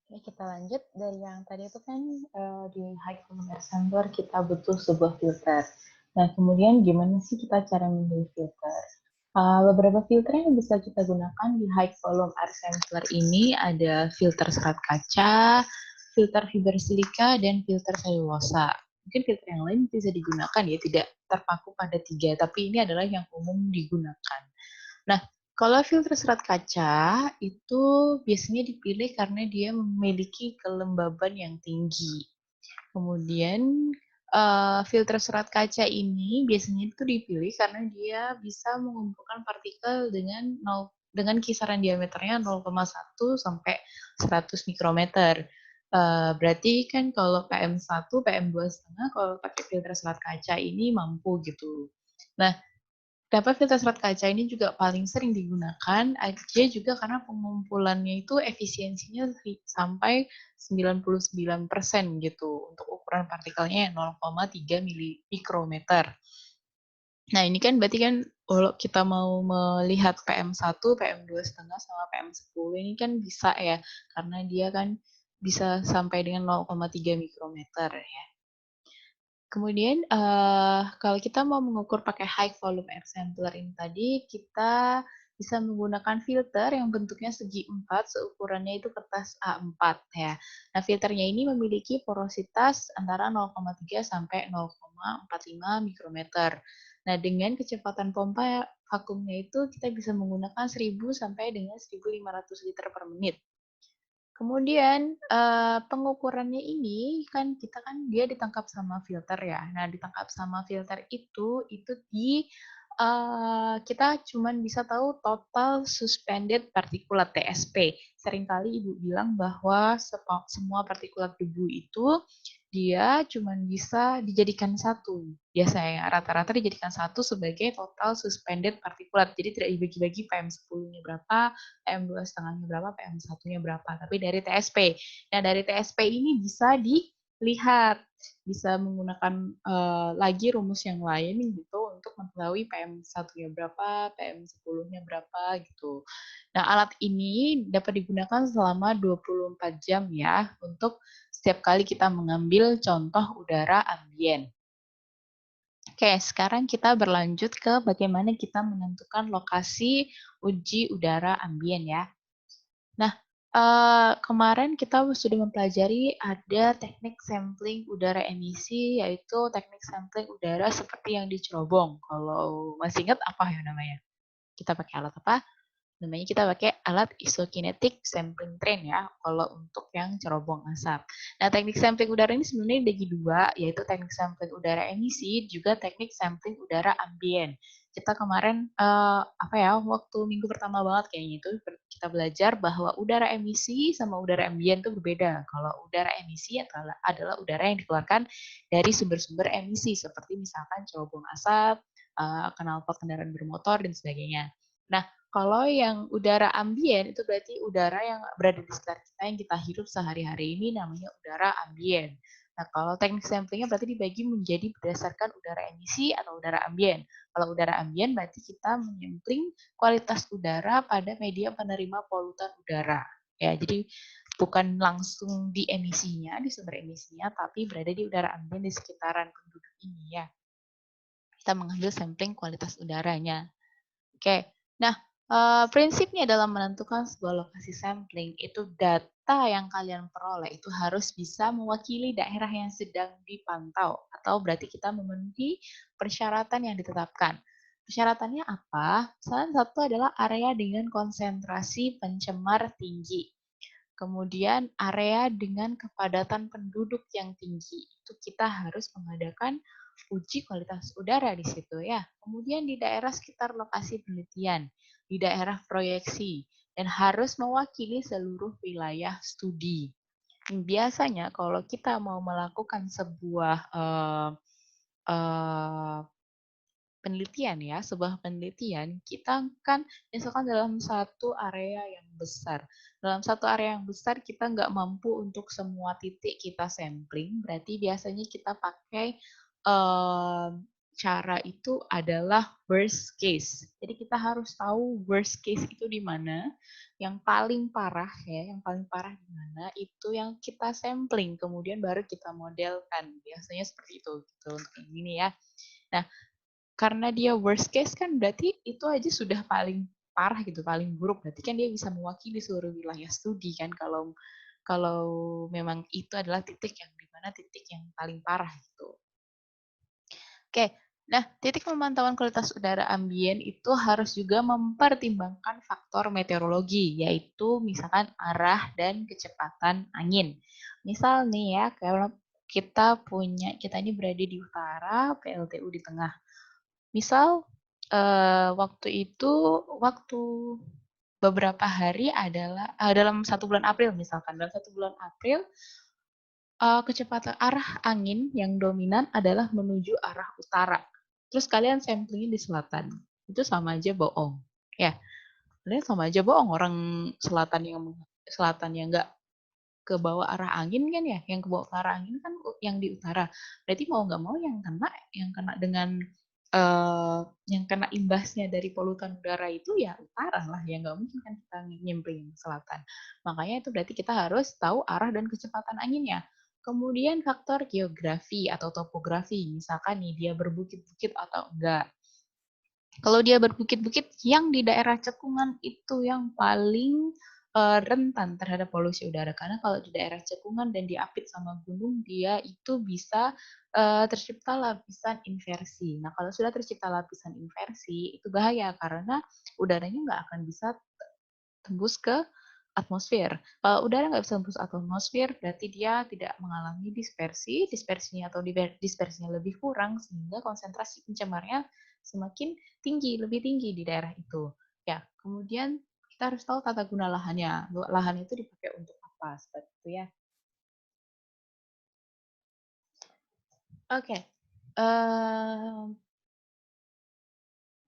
Oke, kita lanjut dari yang tadi itu kan di high volume air sampler kita butuh sebuah filter. Nah, kemudian gimana sih kita cara memilih filter? Beberapa filter yang bisa kita gunakan di high volume air sampler ini ada filter serat kaca, filter fiber silika, dan filter selulosa. Mungkin filter yang lain bisa digunakan ya, tidak terpaku pada tiga, tapi ini adalah yang umum digunakan. Nah, kalau filter serat kaca itu biasanya dipilih karena dia memiliki kelembaban yang tinggi. Kemudian filter serat kaca ini biasanya itu dipilih karena dia bisa mengumpulkan partikel dengan kisaran diameternya 0,1 sampai 100 mikrometer. Berarti kan kalau PM1, PM2,5 kalau pakai filter serat kaca ini mampu gitu. Nah, dapat filter serat kaca ini juga paling sering digunakan aja juga karena pengumpulannya itu efisiensinya sampai 99% gitu untuk ukuran partikelnya 0,3 mikrometer. Nah, ini kan berarti kan kalau kita mau melihat PM1, PM2,5 sama PM10 ini kan bisa ya karena dia kan bisa sampai dengan 0,3 mikrometer ya. Kemudian kalau kita mau mengukur pakai high volume air sampler ini tadi, kita bisa menggunakan filter yang bentuknya segi 4, seukurannya itu kertas A4 ya. Nah, filternya ini memiliki porositas antara 0,3 sampai 0,45 mikrometer. Nah, dengan kecepatan pompa vakumnya itu kita bisa menggunakan 1000 sampai dengan 1500 liter per menit. Kemudian, pengukurannya ini kan kita kan dia ditangkap sama filter ya. Nah, ditangkap sama filter itu kita cuman bisa tahu total suspended particulate TSP. Seringkali Ibu bilang bahwa semua partikulat debu itu dia cuman bisa dijadikan satu. Biasanya rata-rata dijadikan satu sebagai total suspended particulate. Jadi tidak dibagi-bagi PM10-nya berapa, PM2,5-nya berapa, PM1-nya berapa, tapi dari TSP. Nah, dari TSP ini bisa dilihat, bisa menggunakan lagi rumus yang lain gitu untuk mengetahui PM1-nya berapa, PM10-nya berapa gitu. Nah, alat ini dapat digunakan selama 24 jam ya untuk setiap kali kita mengambil contoh udara ambien. Oke, sekarang kita berlanjut ke bagaimana kita menentukan lokasi uji udara ambien ya. Nah, kemarin kita sudah mempelajari ada teknik sampling udara emisi, yaitu teknik sampling udara seperti yang di Cerobong. Kalau masih ingat apa ya namanya? Kita pakai alat apa? Namanya kita pakai alat isokinetic sampling train ya, kalau untuk yang cerobong asap. Nah, teknik sampling udara ini sebenarnya dibagi dua, yaitu teknik sampling udara emisi, juga teknik sampling udara ambien. Kita kemarin, waktu minggu pertama banget kayaknya itu, kita belajar bahwa udara emisi sama udara ambien itu berbeda. Kalau udara emisi adalah udara yang dikeluarkan dari sumber-sumber emisi, seperti misalkan cerobong asap, knalpot kendaraan bermotor, dan sebagainya. Nah, kalau yang udara ambien itu berarti udara yang berada di sekitar kita yang kita hirup sehari-hari ini namanya udara ambien. Nah, kalau teknik samplingnya berarti dibagi menjadi berdasarkan udara emisi atau udara ambien. Kalau udara ambien berarti kita menyampling kualitas udara pada media penerima polutan udara. Ya, jadi bukan langsung di emisinya, di sumber emisinya, tapi berada di udara ambien di sekitaran penduduk ini ya. Kita mengambil sampling kualitas udaranya. Oke, nah prinsipnya dalam menentukan sebuah lokasi sampling itu data yang kalian peroleh itu harus bisa mewakili daerah yang sedang dipantau atau berarti kita memenuhi persyaratan yang ditetapkan. Persyaratannya apa? Salah satu adalah area dengan konsentrasi pencemar tinggi. Kemudian area dengan kepadatan penduduk yang tinggi. Itu kita harus mengadakan uji kualitas udara di situ ya. Kemudian di daerah sekitar lokasi penelitian, di daerah proyeksi, dan harus mewakili seluruh wilayah studi. Biasanya kalau kita mau melakukan sebuah uh, penelitian ya, sebuah penelitian, kita kan misalkan dalam satu area yang besar. Dalam satu area yang besar kita nggak mampu untuk semua titik kita sampling, berarti biasanya kita pakai cara itu adalah worst case. Jadi kita harus tahu worst case itu di mana, yang paling parah ya, yang paling parah di mana, itu yang kita sampling, kemudian baru kita modelkan. Biasanya seperti itu gitu untuk yang ini ya. Nah, karena dia worst case kan berarti itu aja sudah paling parah gitu, paling buruk. Berarti kan dia bisa mewakili seluruh wilayah studi kan kalau kalau memang itu adalah titik yang di mana titik yang paling parah gitu. Oke, nah titik pemantauan kualitas udara ambien itu harus juga mempertimbangkan faktor meteorologi, yaitu misalkan arah dan kecepatan angin. Misal nih ya, kalau kita ini berada di utara, PLTU di tengah. Misal waktu beberapa hari adalah dalam 1 bulan April misalkan, dalam 1 bulan April kecepatan arah angin yang dominan adalah menuju arah utara. Terus kalian samplingin di selatan. Itu sama aja bohong. Ya, kalian sama aja bohong. Orang selatan yang nggak ke bawah arah angin kan ya, yang ke bawah arah angin kan yang di utara. Berarti mau nggak mau yang kena dengan yang kena imbasnya dari polutan udara itu ya utara lah, ya nggak mungkin kan kita nyemplung selatan. Makanya itu berarti kita harus tahu arah dan kecepatan anginnya. Kemudian faktor geografi atau topografi, misalkan nih dia berbukit-bukit atau enggak. Kalau dia berbukit-bukit, yang di daerah cekungan itu yang paling rentan terhadap polusi udara. Karena kalau di daerah cekungan dan diapit sama gunung, dia itu bisa tercipta lapisan inversi. Nah, kalau sudah tercipta lapisan inversi, itu bahaya karena udaranya nggak akan bisa tembus ke atmosfer. Kalau udara nggak bisa tembus atmosfer, berarti dia tidak mengalami dispersi, dispersinya atau dispersinya lebih kurang, sehingga konsentrasi pencemarnya semakin tinggi, lebih tinggi di daerah itu. Ya, kemudian kita harus tahu tata guna lahannya. Lahan itu dipakai untuk apa, seperti itu ya. Oke.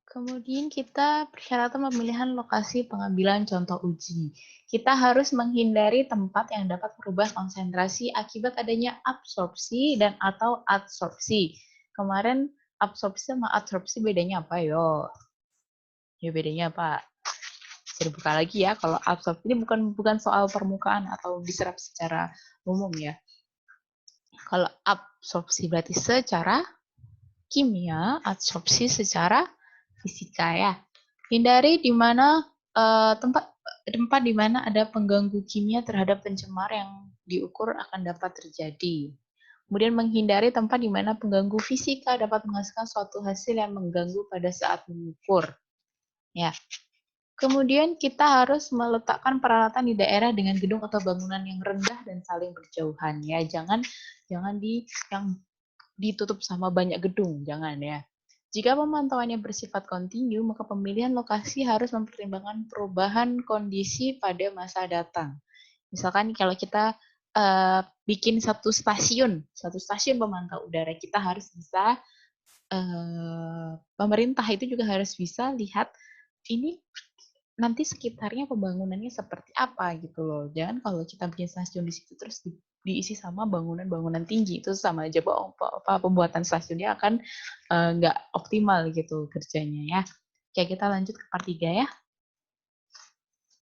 Kemudian kita persyaratan pemilihan lokasi pengambilan contoh uji. Kita harus menghindari tempat yang dapat merubah konsentrasi akibat adanya absorpsi dan atau adsorpsi. Kemarin absorpsi sama adsorpsi bedanya apa yo? Ya bedanya apa? Bisa dibuka lagi ya. Kalau absorpsi ini bukan soal permukaan atau diserap secara umum ya. Kalau absorpsi berarti secara kimia, adsorpsi secara fisika ya. Hindari di mana tempat di mana ada pengganggu kimia terhadap pencemar yang diukur akan dapat terjadi. Kemudian menghindari tempat di mana pengganggu fisika dapat menghasilkan suatu hasil yang mengganggu pada saat mengukur. Ya. Kemudian kita harus meletakkan peralatan di daerah dengan gedung atau bangunan yang rendah dan saling berjauhan ya. Jangan yang ditutup sama banyak gedung, jangan ya. Jika pemantauannya bersifat kontinu, maka pemilihan lokasi harus mempertimbangkan perubahan kondisi pada masa datang. Misalkan kalau kita bikin satu stasiun pemantau udara, kita harus bisa pemerintah itu juga harus bisa lihat ini nanti sekitarnya pembangunannya seperti apa gitu loh. Jangan kalau kita bikin stasiun di situ terus diisi sama bangunan-bangunan tinggi, itu sama aja bohong. Pembuatan stasiunnya akan nggak optimal gitu kerjanya ya. Oke, kita lanjut ke part 3 ya.